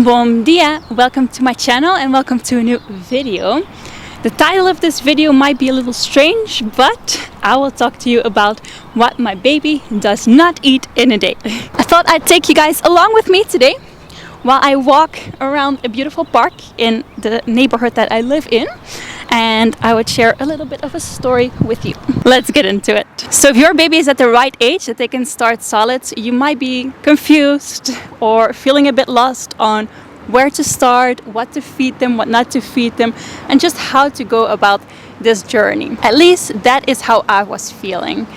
Bom dia, welcome to my channel and welcome to a new video. The title of this video might be a little strange, but I will talk to you about what my baby does not eat in a day. I thought I'd take you guys along with me today while I walk around a beautiful park in the neighborhood that I live in, and I would share a little bit of a story with you. Let's get into it. So if your baby is at the right age that they can start solids, you might be confused or feeling a bit lost on where to start, what to feed them, what not to feed them, and just how to go about this journey. At least that is how I was feeling.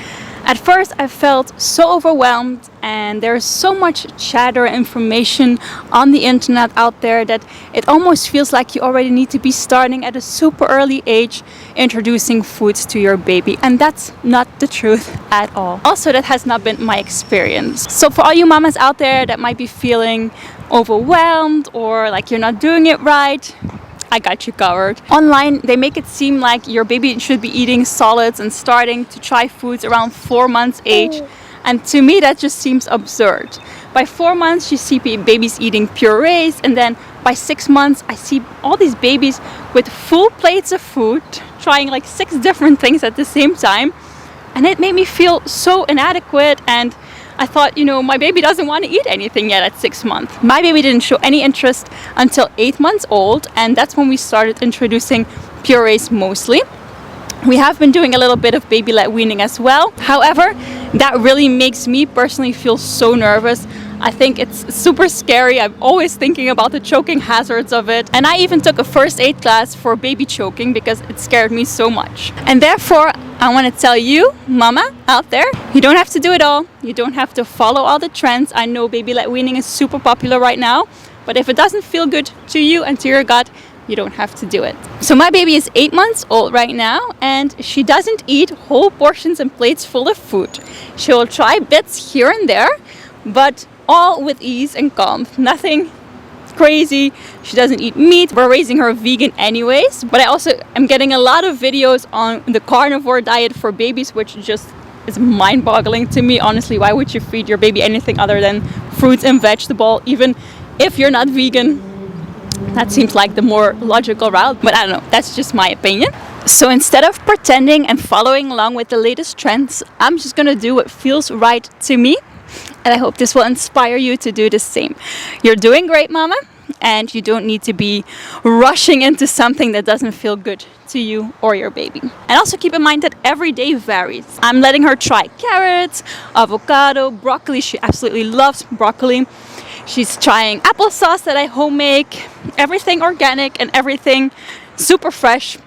At first I felt so overwhelmed, and there's so much chatter and information on the internet out there that it almost feels like you already need to be starting at a super early age introducing foods to your baby, and that's not the truth at all. Also, that has not been my experience. So for all you mamas out there that might be feeling overwhelmed or like you're not doing it right, I got you covered. Online, they make it seem like your baby should be eating solids and starting to try foods around 4 months age. And to me, that just seems absurd. By 4 months, you see babies eating purees, and then by 6 months, I see all these babies with full plates of food, trying like 6 different things at the same time. And it made me feel so inadequate, and I thought, my baby doesn't want to eat anything yet at 6 months. My baby didn't show any interest until 8 months old, and that's when we started introducing purees mostly. We have been doing a little bit of baby led weaning as well. However, that really makes me personally feel so nervous. I think it's super scary. I'm always thinking about the choking hazards of it. And I even took a first aid class for baby choking because it scared me so much. And therefore, I want to tell you, mama out there, you don't have to do it all. You don't have to follow all the trends. I know baby led weaning is super popular right now, but if it doesn't feel good to you and to your gut, you don't have to do it. So my baby is 8 months old right now, and she doesn't eat whole portions and plates full of food. She will try bits here and there, but all with ease and calm. Nothing crazy. She doesn't eat meat. We're raising her vegan anyways, but I also am getting a lot of videos on the carnivore diet for babies, which just is mind-boggling to me. Honestly, why would you feed your baby anything other than fruits and vegetable, even if you're not vegan? That seems like the more logical route, but I don't know, that's just my opinion. So instead of pretending and following along with the latest trends, I'm just gonna do what feels right to me, and I hope this will inspire you to do the same. You're doing great, mama, and you don't need to be rushing into something that doesn't feel good to you or your baby. And also keep in mind that every day varies. I'm letting her try carrots, avocado, broccoli. She absolutely loves broccoli. She's trying applesauce that I home make, everything organic and everything super fresh.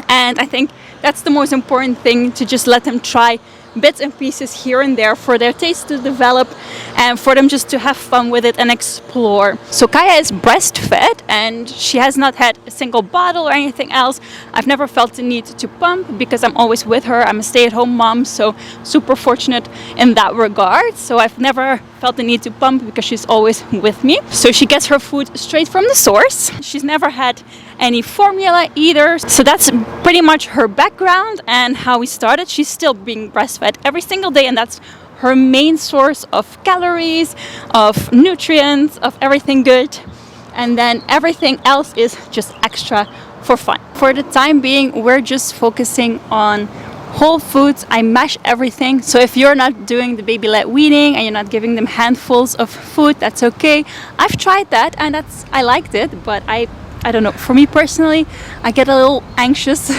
And I think that's the most important thing, to just let them try bits and pieces here and there for their taste to develop and for them just to have fun with it and explore. So Kaya is breastfed, and she has not had a single bottle or anything else. I've never felt the need to pump because I'm always with her. I'm a stay-at-home mom, so super fortunate in that regard. So I've never felt the need to pump because she's always with me. So she gets her food straight from the source. She's never had any formula either. So that's pretty much her background and how we started. She's still being breastfed every single day, and that's her main source of calories, of nutrients, of everything good. And then everything else is just extra for fun. For the time being, we're just focusing on whole foods. I mash everything. So if you're not doing the baby led weaning and you're not giving them handfuls of food, that's okay. I've tried that, and I liked it, but I don't know, for me personally, I get a little anxious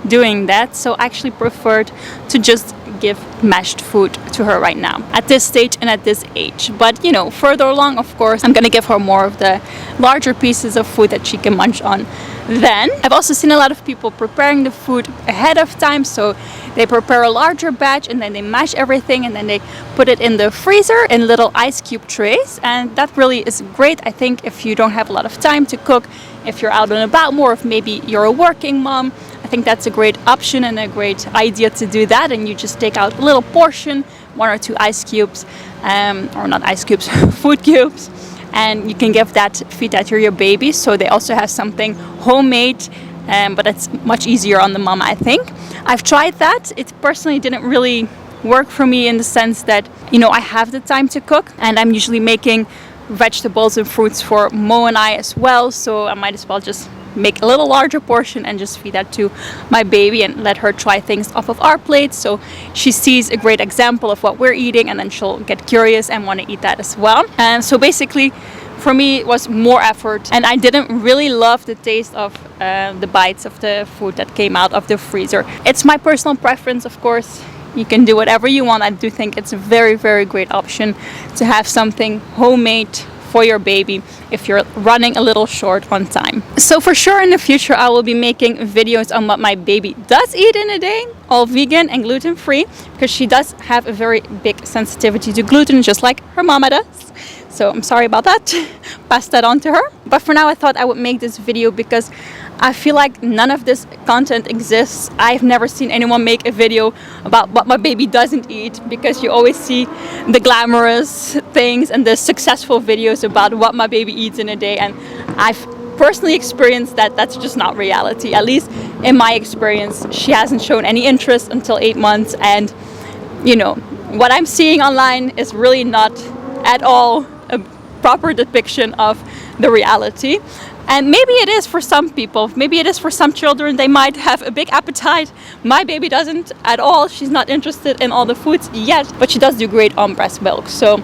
doing that, so I actually preferred to just give mashed food to her right now at this stage and at this age. But further along, of course, I'm gonna give her more of the larger pieces of food that she can munch on. Then I've also seen a lot of people preparing the food ahead of time, so they prepare a larger batch and then they mash everything and then they put it in the freezer in little ice cube trays, and that really is great. I think if you don't have a lot of time to cook, if you're out and about more, if maybe you're a working mom, I think that's a great option and a great idea to do that. And you just take out a little portion, 1 or 2 ice cubes, or not ice cubes, food cubes, and you can feed that to your baby. So they also have something homemade, but it's much easier on the mama, I think. I've tried that. It personally didn't really work for me in the sense that, I have the time to cook, and I'm usually making vegetables and fruits for Mo and I as well, so I might as well just make a little larger portion and just feed that to my baby and let her try things off of our plates, so she sees a great example of what we're eating, and then she'll get curious and want to eat that as well. And so basically for me it was more effort, and I didn't really love the taste of the bites of the food that came out of the freezer. It's my personal preference, of course. You can do whatever you want. I do think it's a very, very great option to have something homemade for your baby if you're running a little short on time. So for sure in the future I will be making videos on what my baby does eat in a day, all vegan and gluten-free, because she does have a very big sensitivity to gluten, just like her mama does. So I'm sorry about that. Pass that on to her. But for now I thought I would make this video because I feel like none of this content exists. I've never seen anyone make a video about what my baby doesn't eat, because you always see the glamorous things and the successful videos about what my baby eats in a day, and I've personally experienced that that's just not reality. At least in my experience, she hasn't shown any interest until 8 months, and you know, what I'm seeing online is really not at all a proper depiction of the reality. And maybe it is for some people, maybe it is for some children. They might have a big appetite. My baby doesn't at all. She's not interested in all the foods yet, but she does do great on breast milk. So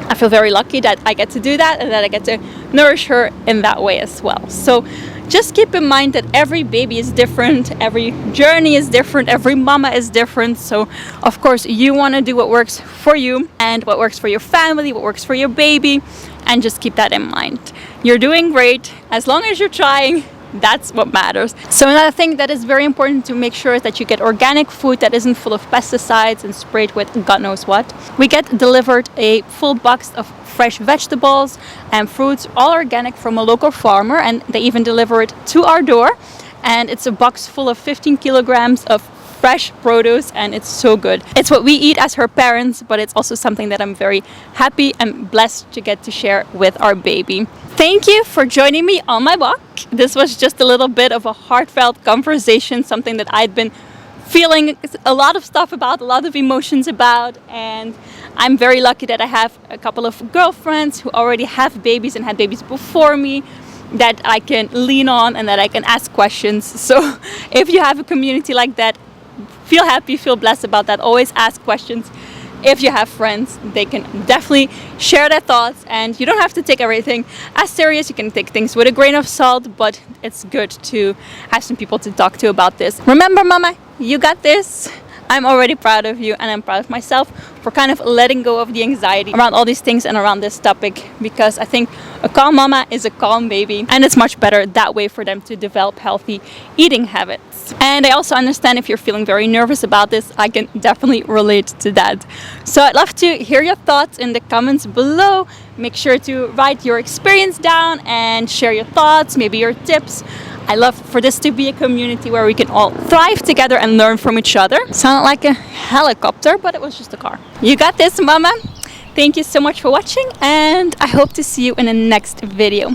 I feel very lucky that I get to do that and that I get to nourish her in that way as well. So just keep in mind that every baby is different, every journey is different, every mama is different. So of course you want to do what works for you and what works for your family, what works for your baby, and just keep that in mind. You're doing great as long as you're trying. That's what matters. So another thing that is very important to make sure is that you get organic food that isn't full of pesticides and sprayed with God knows what. We get delivered a full box of fresh vegetables and fruits, all organic from a local farmer, and they even deliver it to our door. And it's a box full of 15 kilograms of fresh produce, and it's so good. It's what we eat as her parents, but it's also something that I'm very happy and blessed to get to share with our baby. Thank you for joining me on my walk. This was just a little bit of a heartfelt conversation, something that I'd been feeling a lot of stuff about, a lot of emotions about, and I'm very lucky that I have a couple of girlfriends who already have babies and had babies before me that I can lean on and that I can ask questions. So if you have a community like that, feel happy, feel blessed about that. Always ask questions. If you have friends, they can definitely share their thoughts, and you don't have to take everything as serious. You can take things with a grain of salt, but it's good to have some people to talk to about this. Remember, mama, you got this. I'm already proud of you, and I'm proud of myself for kind of letting go of the anxiety around all these things and around this topic, because I think a calm mama is a calm baby, and it's much better that way for them to develop healthy eating habits. And I also understand if you're feeling very nervous about this, I can definitely relate to that. So I'd love to hear your thoughts in the comments below. Make sure to write your experience down and share your thoughts, maybe your tips. I love for this to be a community where we can all thrive together and learn from each other. Sounded like a helicopter, but it was just a car. You got this, mama. Thank you so much for watching, and I hope to see you in the next video.